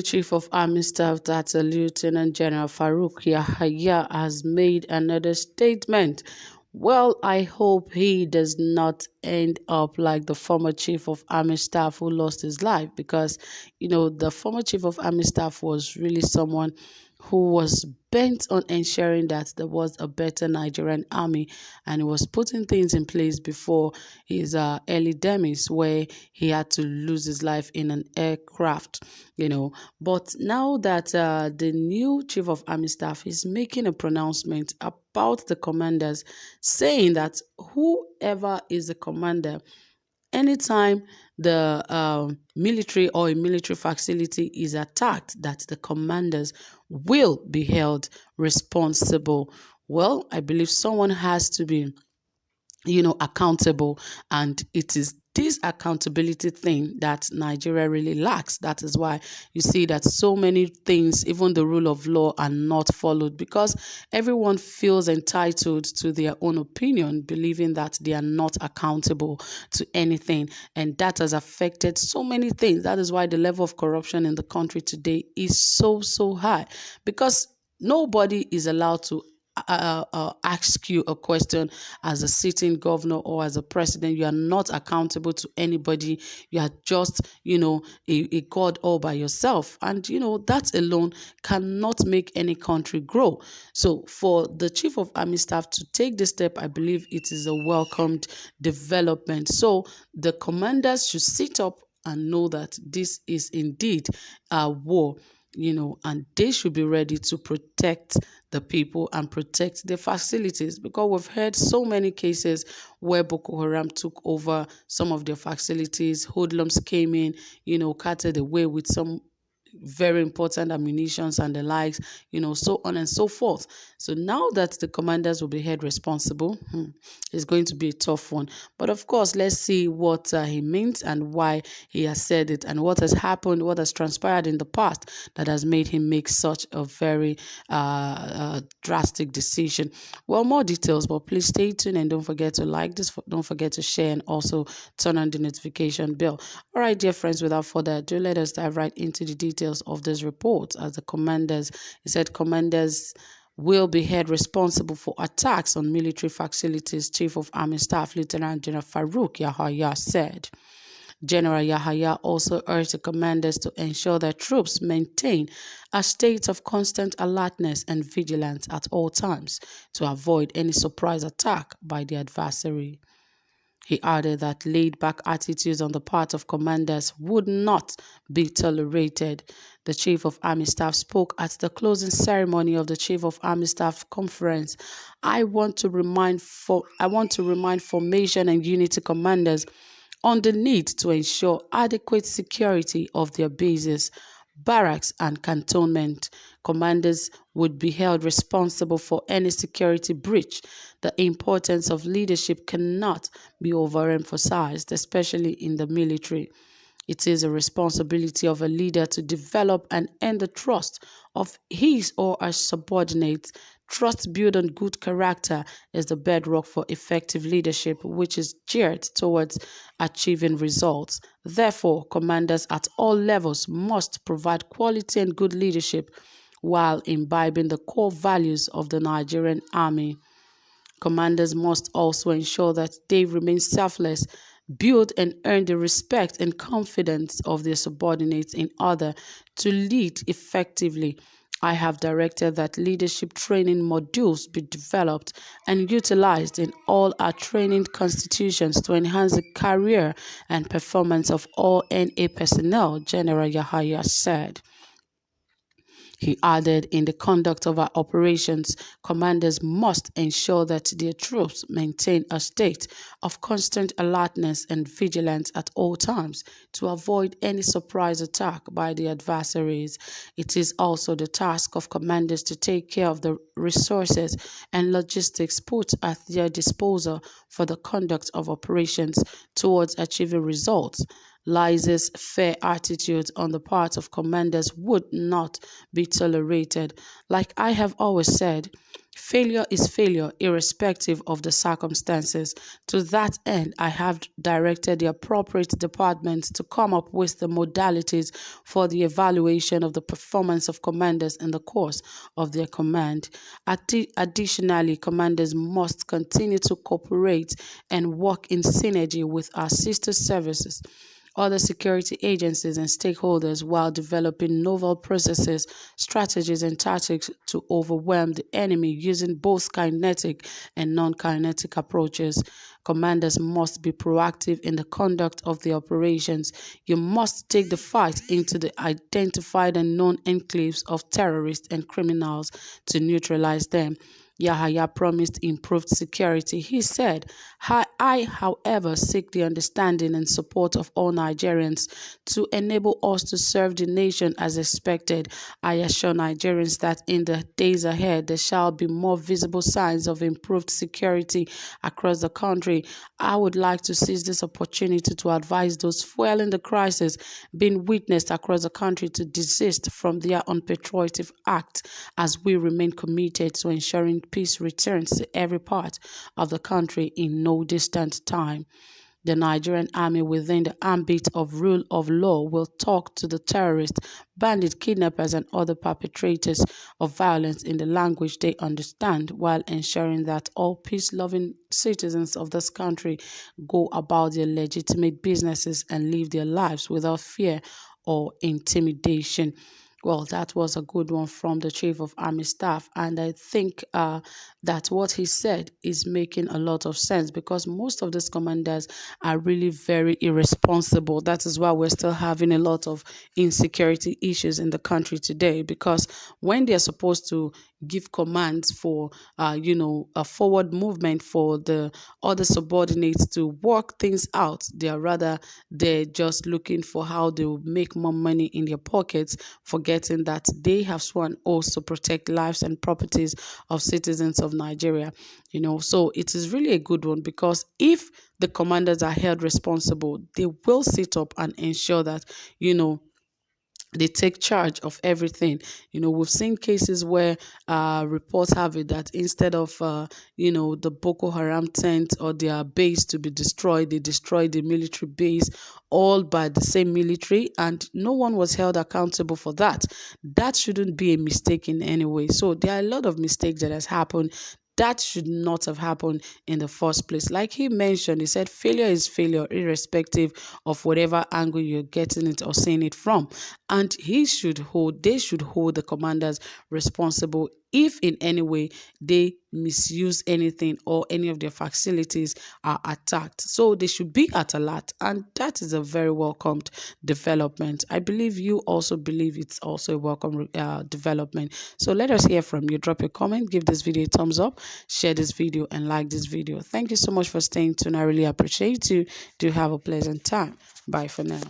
Chief of Army Staff, that's Lieutenant General Farouk Yahaya, has made another statement. Well, I hope he does not end up like the former Chief of Army Staff who lost his life, because, the former Chief of Army Staff was really someone who was bent on ensuring that there was a better Nigerian army, and he was putting things in place before his early demise, where he had to lose his life in an aircraft. But now that the new Chief of Army Staff is making a pronouncement about the commanders, saying that whoever is the commander, anytime the military or a military facility is attacked, that the commanders will be held responsible. Well, I believe someone has to be accountable, and it is this accountability thing that Nigeria really lacks. That is why you see that so many things, even the rule of law, are not followed, because everyone feels entitled to their own opinion, believing that they are not accountable to anything, and that has affected so many things. That is why the level of corruption in the country today is so high, because nobody is allowed to ask you a question as a sitting governor or as a president. You are not accountable to anybody. You are just, a god all by yourself. And, that alone cannot make any country grow. So for the Chief of Army Staff to take this step, I believe it is a welcomed development. So the commanders should sit up and know that this is indeed a war, and they should be ready to protect the people and protect the facilities, because we've heard so many cases where Boko Haram took over some of their facilities, hoodlums came in, carted away with some very important ammunitions and the likes, so on and so forth. So now that the commanders will be held responsible, it's going to be a tough one. But of course, let's see what he means and why he has said it, and what has happened, what has transpired in the past that has made him make such a very drastic decision. Well, more details, but please stay tuned and don't forget to like this, don't forget to share, and also turn on the notification bell. All right, dear friends, without further ado, let us dive right into the details of this report. As the commanders, he said commanders will be held responsible for attacks on military facilities. Chief of Army Staff Lieutenant General Farouk Yahaya said. General Yahaya also urged the commanders to ensure that troops maintain a state of constant alertness and vigilance at all times to avoid any surprise attack by the adversary. He added that laid-back attitudes on the part of commanders would not be tolerated. The Chief of Army Staff spoke at the closing ceremony of the Chief of Army Staff Conference. I want to remind formation and unity commanders on the need to ensure adequate security of their bases, barracks, and cantonment. Commanders would be held responsible for any security breach. The importance of leadership cannot be overemphasized, especially in the military. It is a responsibility of a leader to develop and earn the trust of his or her subordinates. Trust built on good character is the bedrock for effective leadership, which is geared towards achieving results. Therefore, commanders at all levels must provide quality and good leadership while imbibing the core values of the Nigerian Army. Commanders must also ensure that they remain selfless, build and earn the respect and confidence of their subordinates in order to lead effectively. I have directed that leadership training modules be developed and utilized in all our training constitutions to enhance the career and performance of all NA personnel, General Yahaya said. He added, in the conduct of our operations, commanders must ensure that their troops maintain a state of constant alertness and vigilance at all times to avoid any surprise attack by the adversaries. It is also the task of commanders to take care of the resources and logistics put at their disposal for the conduct of operations towards achieving results. laissez fair attitudes on the part of commanders would not be tolerated. Like I have always said, failure is failure, irrespective of the circumstances. To that end, I have directed the appropriate departments to come up with the modalities for the evaluation of the performance of commanders in the course of their command. Additionally, commanders must continue to cooperate and work in synergy with our sister services, other security agencies, and stakeholders while developing novel processes, strategies, and tactics to overwhelm the enemy using both kinetic and non-kinetic approaches. Commanders must be proactive in the conduct of the operations. You must take the fight into the identified and known enclaves of terrorists and criminals to neutralize them. Yahaya promised improved security. He said, however, seek the understanding and support of all Nigerians to enable us to serve the nation as expected. I assure Nigerians that in the days ahead, there shall be more visible signs of improved security across the country. I would like to seize this opportunity to advise those fueling the crisis being witnessed across the country to desist from their unpatriotic act, as we remain committed to ensuring peace returns to every part of the country in no distant time. The Nigerian army, within the ambit of rule of law, will talk to the terrorists, bandits, kidnappers, and other perpetrators of violence in the language they understand, while ensuring that all peace-loving citizens of this country go about their legitimate businesses and live their lives without fear or intimidation. Well, that was a good one from the Chief of Army Staff. And I think that what he said is making a lot of sense, because most of these commanders are really very irresponsible. That is why we're still having a lot of insecurity issues in the country today, because when they're supposed to give commands for, a forward movement for the other subordinates to work things out, they're just looking for how they will make more money in their pockets, forgetting that they have sworn oaths to protect lives and properties of citizens of Nigeria. So it is really a good one, because if the commanders are held responsible, they will sit up and ensure that, they take charge of everything. We've seen cases where reports have it that instead of, the Boko Haram tent or their base to be destroyed, they destroyed the military base, all by the same military, and no one was held accountable for that. That shouldn't be a mistake in any way. So there are a lot of mistakes that has happened that should not have happened in the first place. Like he mentioned, he said failure is failure, irrespective of whatever angle you're getting it or seeing it from. And they should hold the commanders responsible if in any way they misuse anything or any of their facilities are attacked. So they should be at alert, and that is a very welcomed development. I believe you also believe it's also a welcome development. So let us hear from you. Drop a comment, give this video a thumbs up, share this video, and like this video. Thank you so much for staying tuned. I really appreciate you. Do have a pleasant time. Bye for now.